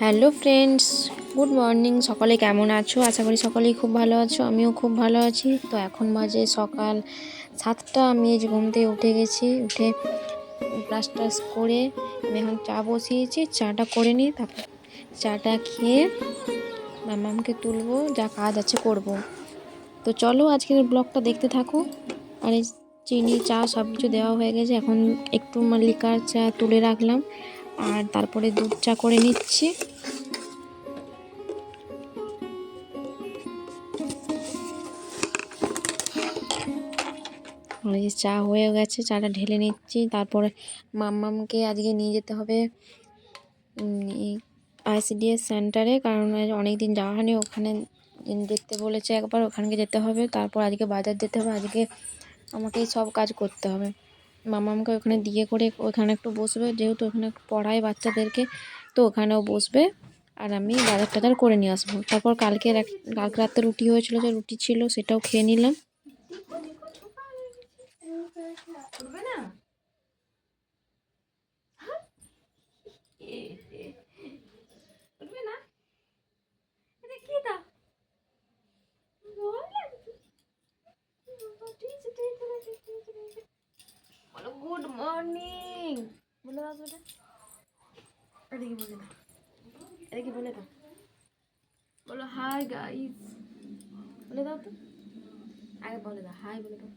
Hello friends, good morning. সকলে কেমন আছো? আশা করি সকলেই খুব ভালো আছো। আমিও খুব ভালো আছি। তো এখন বাজে সকাল 7টা। আমি এই যে ঘুম থেকে উঠে গেছি। উঠে ব্রাশ টাশ করে আমি এখন চা বসিয়েছি। চাটা করে নিই, তারপর চাটা খেয়ে মামামকে তুলবো, যা কাজ আছে করব। তো চলো আজকের ব্লগটা দেখতে থাকো। আর এই চিনি চা সব কিছু দেওয়া হয়ে গেছে। এখন একটু লিকার চা তুলে রাখলাম, আর তারপরে দুধ চা করে নিচ্ছি। এই চা হয়ে গেছে, চাটা ঢেলে নিচ্ছি। তারপরে মাম্মামকে আজকে নিয়ে যেতে হবে আইসিডিএস সেন্টারে, কারণ অনেক দিন যাওয়া হয়নি। ওখানে দেখতে বলেছে একবার, ওখানকে যেতে হবে। তারপর আজকে বাজার যেতে হবে। আজকে আমাকেই সব কাজ করতে হবে। মাম্মামকে ওখানে দিয়ে করে ওখানে একটু বসবে, যেহেতু ওখানে একটু পড়ায় বাচ্চাদেরকে, তো ওখানেও বসবে। আর আমি বাজার টাজার করে নিয়ে আসবো। তারপর কালকে রাতে রুটি হয়েছিল, যে রুটি ছিল সেটাও খেয়ে নিলাম। গুড মর্নিং বলে দাও, এদিকে বলে দাও, এদিকে বলে দাও, বলো হাই গাইস বলে দাও। তো আগে বলে দাও হাই, বলে দাও,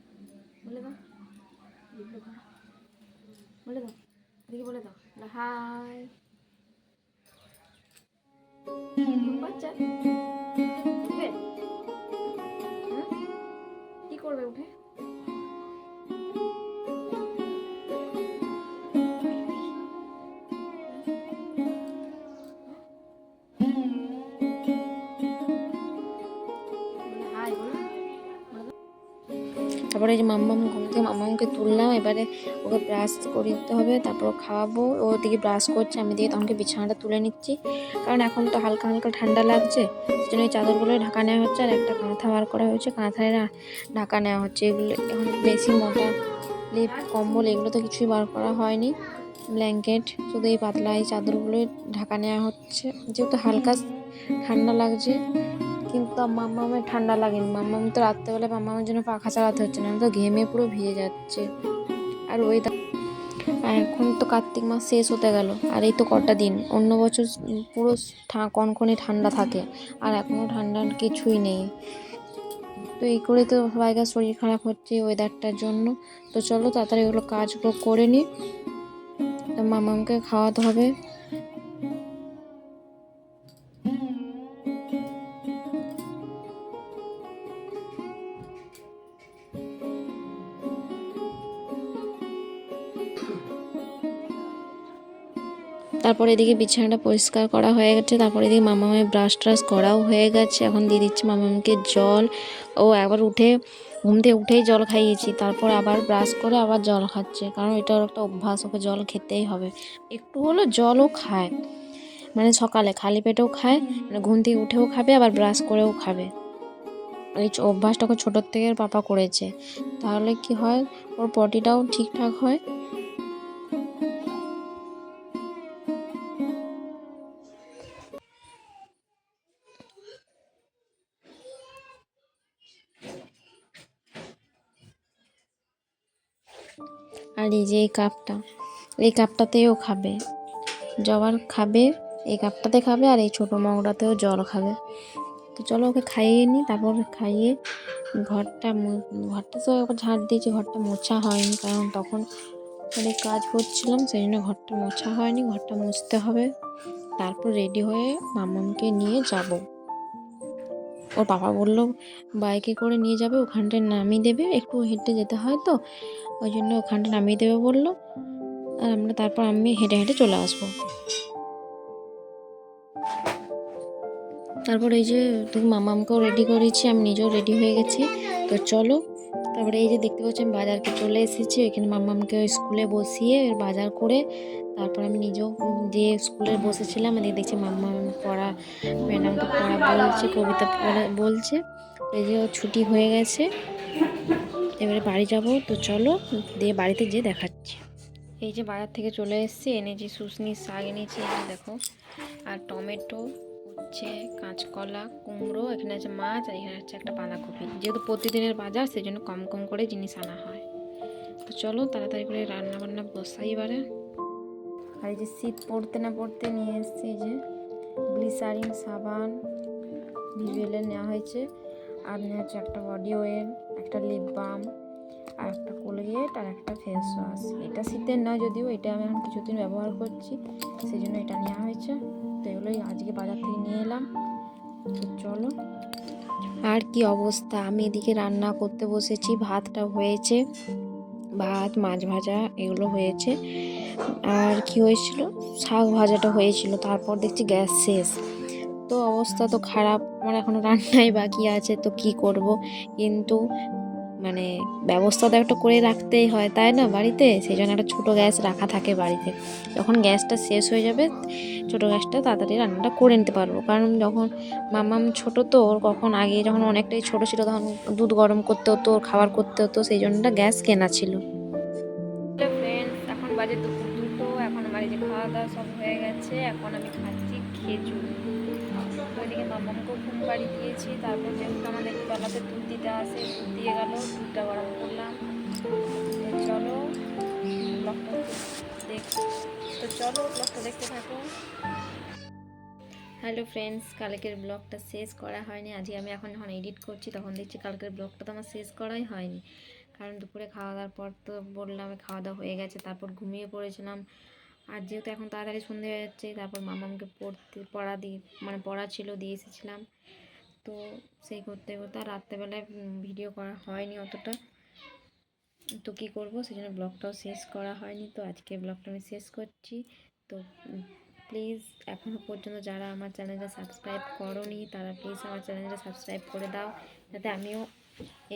বলে দাও, বলে দাও, এদিকে বলে দাও হাই। বাচ্চা উঠবে, কি করবে উঠে? তারপরে এই যে মাম্মাম ঘুম থেকে মাম্মামকে তুললাম। এবারে ওকে ব্রাশ করে দিতে হবে, তারপর খাওয়াবো। ও দিকে ব্রাশ করছে, আমি দিকে তখনকে বিছানাটা তুলে নিচ্ছি, কারণ এখন তো হালকা হালকা ঠান্ডা লাগছে। সেজন্য এই চাদরগুলো ঢাকা নেওয়া হচ্ছে, আর একটা কাঁথা বার করা হয়েছে, কাঁথায় ঢাকা নেওয়া হচ্ছে। এগুলো এখন বেশি মোটা লেপ কম্বল এগুলো তো কিছুই বার করা হয়নি, ব্ল্যাঙ্কেট শুধু এই পাতলা এই চাদরগুলোই ঢাকা নেওয়া হচ্ছে, যেহেতু হালকা ঠান্ডা লাগছে। কিন্তু মাম্মামের ঠান্ডা লাগেনি। মাম্মাম তো রাত্রেবেলা মাম্মামের জন্য পাখা চালাতে হচ্ছে না, আমি তো ঘেমে পুরো ভিজে যাচ্ছে। আর এখন তো কার্তিক মাস শেষ হতে গেল, আর এই তো কটা দিন। অন্য বছর পুরো কনকনে ঠান্ডা থাকে, আর এখনও ঠান্ডার কিছুই নেই। তো এই করে তো সবাইকার শরীর খারাপ হচ্ছে ওয়েদারটার জন্য। তো চলো তাড়াতাড়ি এগুলো কাজগুলো করে নিই, মামামকে খাওয়াতে হবে। তারপরে এদিকে বিছানাটা পরিষ্কার করা হয়ে গেছে। তারপরে এদিকে মামামের ব্রাশ ট্রাশ করাও হয়ে গেছে। এখন দিয়ে দিচ্ছি মামামকে জল। ও একবার ঘুম থেকে উঠেই জল খাইয়েছি, তারপর আবার ব্রাশ করে আবার জল খাচ্ছে, কারণ এটার একটা অভ্যাস, ওকে জল খেতেই হবে। একটু হলো জলও খায়, মানে সকালে খালি পেটেও খায়, মানে ঘুম থেকে উঠেও খাবে, আবার ব্রাশ করেও খাবে। এই অভ্যাসটা ওকে ছোটোর থেকে পাপা করেছে, তাহলে কি হয়, ওর পটিটাও ঠিকঠাক হয়। আর এই যে এই কাপটাতেও খাবে, জবার খাবে, এই কাপটাতে খাবে, আর এই ছোটো মগটাতেও জল খাবে। তো চলো ওকে খাইয়ে নিই। তারপর খাইয়ে ঘরটা তো একবার ঝাড় দিয়েছি, ঘরটা মোছা হয়নি, কারণ তখন অনেক কাজ করছিলাম, সেই জন্য ঘরটা মোছা হয়নি। ঘরটা মুছতে হবে। তারপর রেডি হয়ে মামামকে নিয়ে যাব। ওর বাবা বললো বাইকে করে নিয়ে যাবে, ওখানটায় নামিয়ে দেবে, একটু হেঁটে যেতে হয় তো, ওই জন্য ওখানটা নামিয়ে দেবে বললো। আর তারপর আমি হেঁটে হেঁটে চলে আসবো। তারপর এই যে মামামকেও রেডি করেছি, আমি নিজেও রেডি হয়ে গেছি। তো চলো, তারপরে এই যে দেখতে পাচ্ছি আমি বাজারকে চলে এসেছি। এখানে মামামকে স্কুলে বসিয়ে বাজার করে তারপর আমি নিজেও দিয়ে স্কুলে বসেছিলাম। এদিকে দেখছি মাম্মাম ম্যাডামকে পড়া বলছে, কবিতা বলছে। এই যে ছুটি হয়ে গেছে, এবারে বাড়ি যাব। তো চলো দিয়ে বাড়িতে যেয়ে দেখাচ্ছি। এই যে বাজার থেকে চলে এসেছি, এনেছি শুশনির শাক এনেছি, এই যে দেখো, আর টমেটো, উচ্ছে, কাঁচকলা, কুমড়ো, এখানে আছে মাছ, আর এখানে আছে একটা বাঁধাকপি। যেহেতু প্রতিদিনের বাজার সেই জন্য কম কম করে জিনিস আনা হয়। তো চলো তাড়াতাড়ি করে রান্না বান্না বসাই এবারে। আর এই যে শীত পড়তে না পড়তে নিয়ে এসেছি এই যে গ্লিসারিন সাবান, ভিজুয়েলের নেওয়া হয়েছে, আর নেওয়া হচ্ছে একটা বডি অয়েল, একটা লিপ বাম, আর একটা কোলগেট, আর একটা ফেস ওয়াশ। এটা শীতের নয় যদিও, এটা আমি এখন কিছুদিন ব্যবহার করছি, সেই জন্য এটা নেওয়া হয়েছে। তো এগুলোই আজকে বাজার থেকে নিয়ে এলাম। তো চলো। আর কি অবস্থা, আমি এদিকে রান্না করতে বসেছি, ভাতটা হয়েছে, ভাত মাছ ভাজা এগুলো হয়েছে, আর কি হয়েছিল, শাক ভাজাটা হয়েছিল। তারপর দেখছি গ্যাস শেষ, তো অবস্থা তো খারাপ, আমার এখনো রান্নাই বাকি আছে, তো কি করব। কিন্তু মানে ব্যবস্থা তো একটা করে রাখতেই হয়, তাই না, বাড়িতে। সেই জন্য একটা ছোটো গ্যাস রাখা থাকে বাড়িতে। যখন গ্যাসটা শেষ হয়ে যাবে, ছোটো গ্যাসটা তাড়াতাড়ি রান্নাটা করে নিতে পারবো। কারণ যখন মাম্মাম ছোট, তো ওর কখন আগে যখন অনেকটাই ছোট ছিল তখন দুধ গরম করতে হতো, ওর খাবার করতে হতো, সেই জন্য গ্যাস কেনা ছিল। ফ্রেন্ডস, এখন বাজে দুপুর 2টো, এখন আমার এই যে খাওয়া দাওয়া সব হয়ে গেছে, এখন আমি খাচ্ছি খেজুর। ওইদিকে মামাকেও ঘুম পাড়ি দিয়েছি, তারপর যেহেতু আমাদের বেলাতে দুধ দিতে আসে, দুধ দিয়ে গেল, দুধটা গরম করলাম। তো চলো ব্লগটা ব্লগটা দেখতে থাকো। হ্যালো ফ্রেন্ডস, কালকের ব্লগটা শেষ করা হয়নি। আজকে আমি এখন যখন এডিট করছি তখন দেখছি কালকের ব্লগটা তো আমার শেষ করাই হয়নি। কারণ দুপুরে খাওয়া দাওয়ার পর তো বললাম খাওয়া দাওয়া হয়ে গেছে, তারপর ঘুমিয়ে পড়েছিলাম। আর যেহেতু এখন তাড়াতাড়ি সন্ধে হয়ে যাচ্ছে, তারপর মামাকে পড়া ছিল, দিয়ে এসেছিলাম। তো সেই করতে করতে আর রাত্রেবেলায় ভিডিও করা হয়নি অতটা। তো কী করবো, সেই জন্য ব্লগটাও শেষ করা হয়নি। তো আজকে ব্লগটা আমি শেষ করছি। তো প্লিজ এখনও পর্যন্ত যারা আমার চ্যানেলটা সাবস্ক্রাইব করোনি তারা প্লিজ আমার চ্যানেলটা সাবস্ক্রাইব করে দাও, যাতে আমিও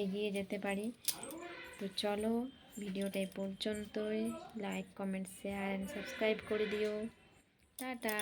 এগিয়ে যেতে পারি। তো চলো, ভিডিওটা এই পর্যন্তই। Like, comment, share and subscribe করে দিও। টাটা।